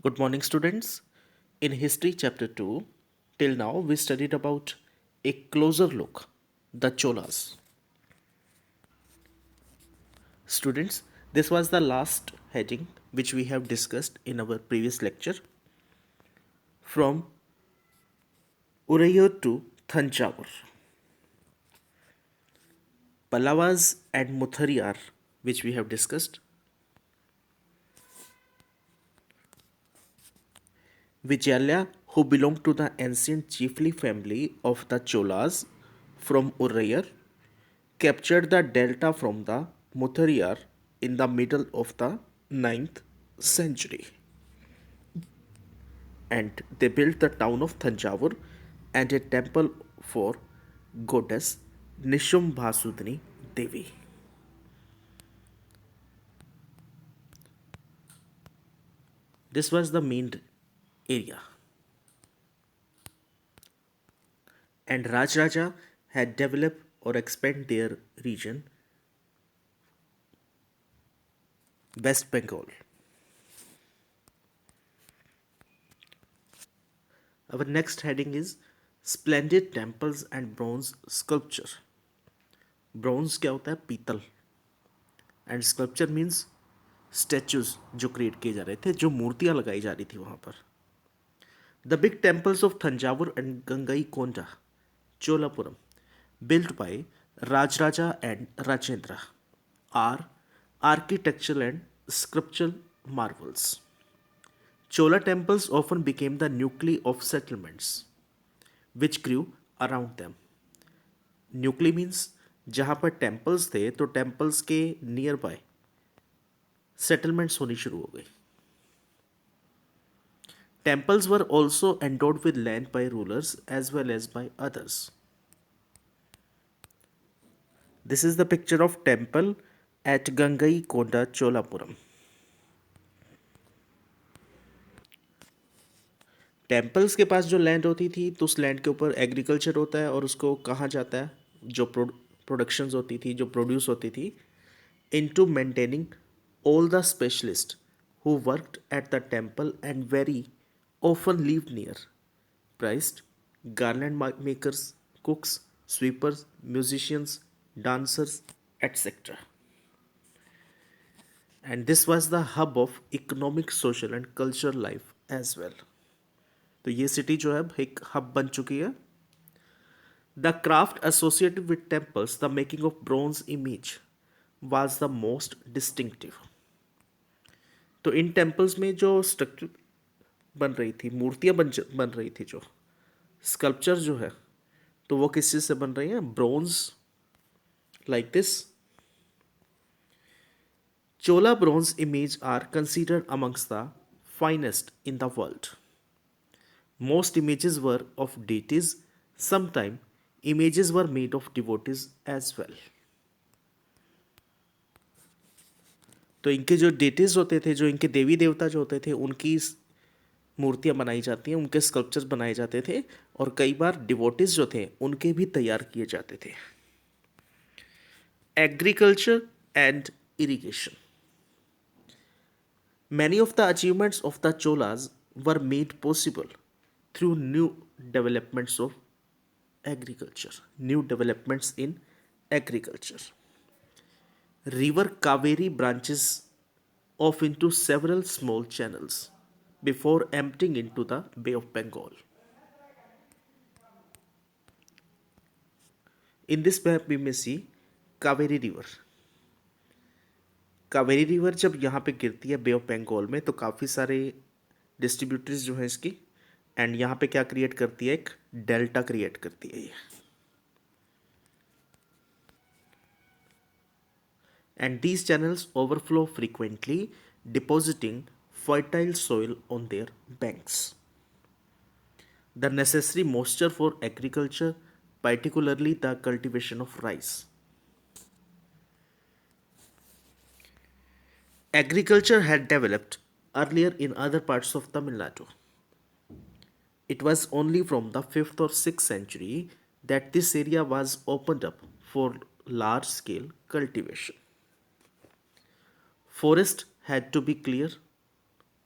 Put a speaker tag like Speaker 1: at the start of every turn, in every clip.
Speaker 1: Good morning, students. In History Chapter 2, till now we studied about a closer look, the Cholas. Students, this was the last heading which we have discussed in our previous lecture from Urayur to Thanjavur. Pallavas and Muthariyar, which we have discussed. Vijayalaya, who belonged to the ancient chiefly family of the Cholas from Urayur, captured the delta from the Muthariyar in the middle of the 9th century. And they built the town of Thanjavur and a temple for goddess Nishambhasudini Devi. This was the main area. And Rajraja had developed or expanded their region, West Bengal. Our next heading is Splendid Temples and Bronze Sculpture. Bronze क्या होता है? पीतल. And sculpture means statues जो create किए जा रहे थे, जो मूर्तियां लगाई जा रही थी वहां पर. The big temples of Thanjavur and Gangai Konda Cholapuram built by Rajraja and Rajendra are architectural and sculptural marvels. Chola temples often became the nuclei of settlements which grew around them. Nuclei means जहाँ पर टेम्पल्स थे तो temples के near by settlements होनी शुरू हो गई. Temples were also endowed with land by rulers as well as by others. This is the picture of temple at Gangaikonda Cholapuram. Temples के पास जो लैंड होती थी तो उस लैंड के ऊपर एग्रीकल्चर होता है और उसको कहा जाता है, जो प्रोडक्शंस होती थी, जो प्रोड्यूस होती थी, into maintaining all the specialists who worked at the temple and very often lived near. Priests, garland makers, cooks, sweepers, musicians, dancers, etc. And this was the hub of economic, social and cultural life as well. तो ये city जो है अब एक hub बन चुकी है. The craft associated with temples, the making of bronze image was the most distinctive. तो इन टेम्पल्स में जो स्ट्रक्चर बन रही थी, मूर्तियां बन रही थी, जो स्कल्पचर जो है, तो वो किस चीज से बन रही है? Bronze, like this. Chola bronze images are considered amongst the finest in the world. Most images were of deities. Sometimes images were made of devotees as well. तो इनके जो डेटीज होते थे, जो इनके देवी देवता जो होते थे, उनकी मूर्तियां बनाई जाती हैं, उनके स्कल्पचर्स बनाए जाते थे, और कई बार डिवोटीज जो थे उनके भी तैयार किए जाते थे. Agriculture and irrigation. Many of the achievements of the Cholas were made possible through new developments of agriculture, new developments in agriculture. River Kaveri branches off into several small channels before emptying into the Bay of Bengal. In this map we may see Kaveri River. Kaveri river जब यहाँ पे गिरती है बे of Bengal में, तो काफ़ी सारे distributaries जो हैं इसकी, एंड यहाँ पे क्या क्रिएट करती है? एक डेल्टा क्रिएट करती है ये. And these channels overflow frequently, depositing fertile soil on their banks. The necessary moisture for agriculture, particularly the cultivation of rice. Agriculture had developed earlier in other parts of Tamil Nadu. It was only from the 5th or 6th century that this area was opened up for large scale cultivation. Forest had to be clear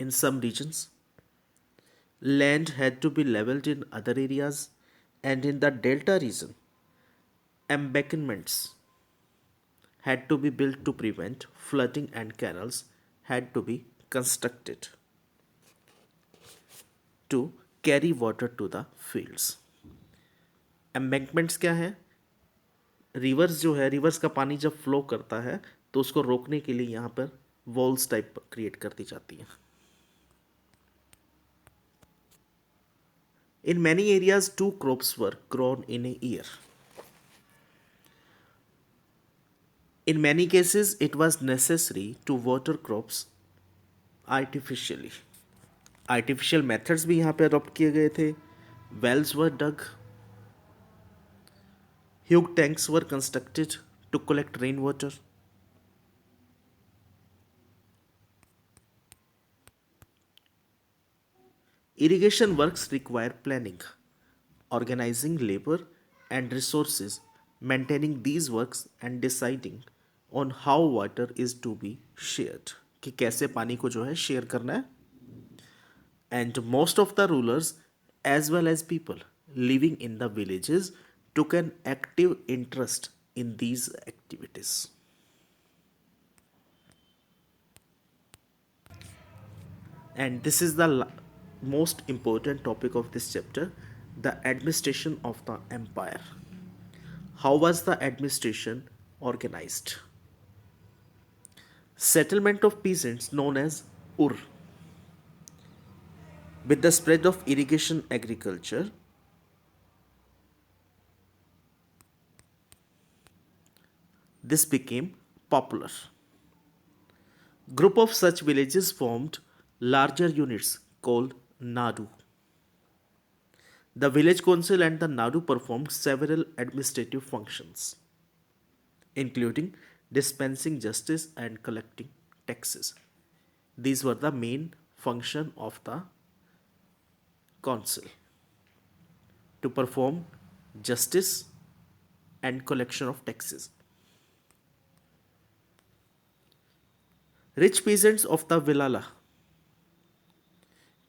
Speaker 1: in some regions. Land had to be leveled in other areas, and in the delta region, embankments had to be built to prevent flooding, and canals had to be constructed to carry water to the fields. Embankments क्या है? Reverse जो है, reverse का पानी जब flow करता है तो उसको रोकने के लिए यहाँ पर वॉल्स टाइप क्रिएट कर दी जाती हैं. In many areas, two crops were grown in a year. In many cases, it was necessary to water crops artificially. Artificial methods भी यहाँ पे अडॉप्ट किए गए थे. Wells were dug, huge tanks were constructed to collect rain water. Irrigation works require planning, organizing labor and resources, maintaining these works and deciding on how water is to be shared. कि कैसे पानी को जो है share करना है. And most of the rulers as well as people living in the villages took an active interest in these activities. And this is the most important topic of this chapter, the administration of the empire. How was the administration organized? Settlement of peasants known as Ur. With the spread of irrigation agriculture, this became popular. Group of such villages formed larger units called Nadu. The village council and the Nadu performed several administrative functions, including dispensing justice and collecting taxes. These were the main function of the council, to perform justice and collection of taxes. Rich peasants of the Villala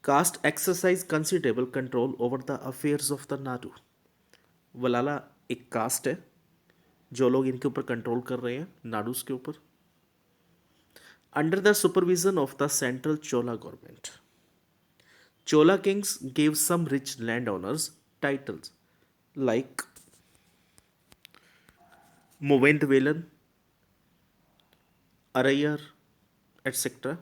Speaker 1: caste exercise considerable control over the affairs of the Nadu. वलाला एक cast है जो लोग इनके ऊपर control कर रहे हैं नाडूस के ऊपर. Under the supervision of the central Chola government, Chola kings gave some rich landowners titles like Movendvelan, Arayar, etc.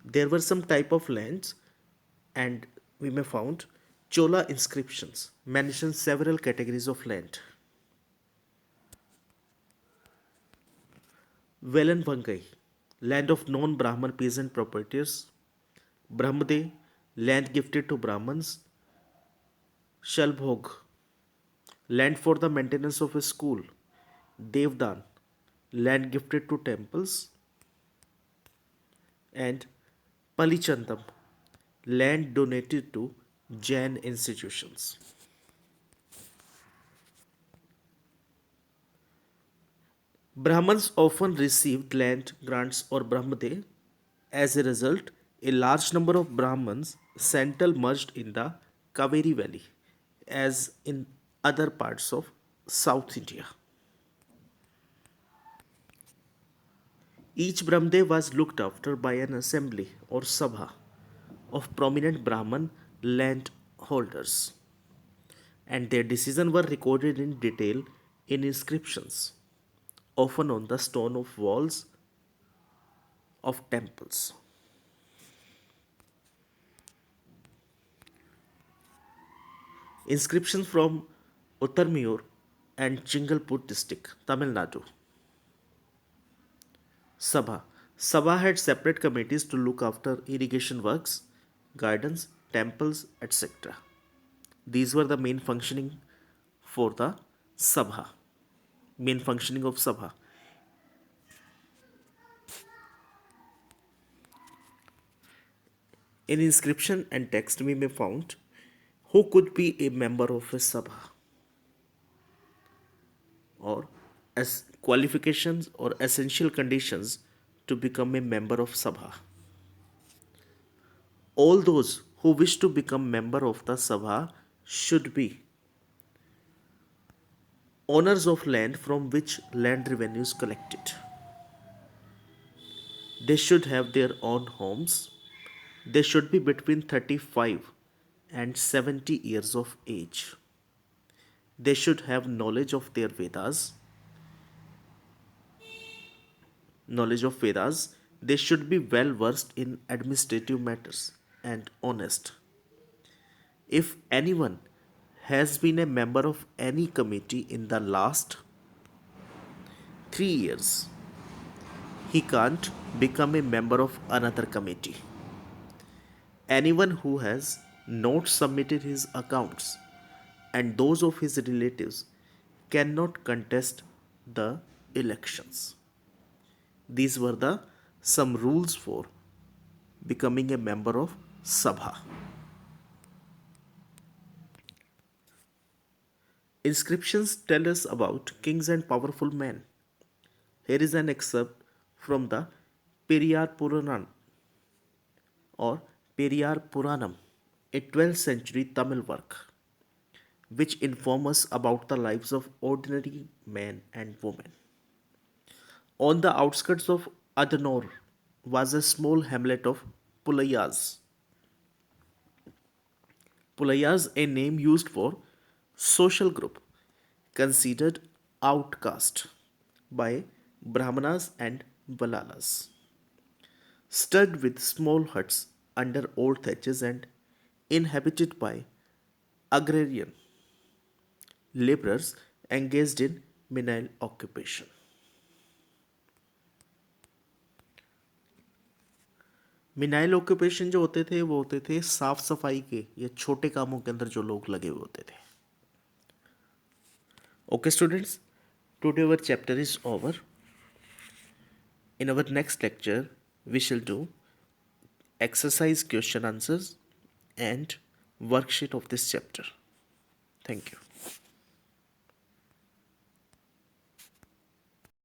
Speaker 1: There were some type of lands, and we may found Chola inscriptions mention several categories of land. Velanvangai, land of non-Brahman peasant proprietors. Brahmade, land gifted to Brahmins. Shalbhog, land for the maintenance of a school. Devdan, land gifted to temples. And Palichandam, land donated to Jain institutions. Brahmins often received land grants or Brahmade. As a result, a large number of Brahmins settled merged in the Kaveri Valley, as in other parts of South India. Each Brahmade was looked after by an assembly or sabha of prominent Brahman landholders, and their decisions were recorded in detail in inscriptions, often on the stone of walls of temples. Inscriptions from Uttarmiyur and Chingalpur district, Tamil Nadu. Sabha. Sabha had separate committees to look after irrigation works, gardens, temples, etc. These were the main functioning for the Sabha. Main functioning of Sabha. In inscription and text we may found who could be a member of a Sabha, or as qualifications or essential conditions to become a member of Sabha. All those who wish to become member of the Sabha should be owners of land from which land revenue is collected. They should have their own homes. They should be between 35 and 70 years of age. They should have knowledge of Vedas. They should be well versed in administrative matters and honest. If anyone has been a member of any committee in the last 3 years, he can't become a member of another committee. Anyone who has not submitted his accounts and those of his relatives cannot contest the elections. These were the some rules for becoming a member of Sabha. Inscriptions tell us about kings and powerful men. Here is an excerpt from the Periyar Puranam or Periyar Puranam, a 12th century Tamil work, which inform us about the lives of ordinary men and women. On the outskirts of Adanor was a small hamlet of Pulayas. Pulayas, a name used for social group considered outcast by Brahmanas and Valalas, studded with small huts under old thatches and inhabited by agrarian laborers engaged in menial occupation. Menial occupation जो होते थे वो होते थे साफ सफाई के या छोटे कामों के अंदर जो लोग लगे हुए होते थे. Okay, students, today our chapter is over. In our next lecture, we shall do exercise question answers and worksheet of this chapter. Thank you.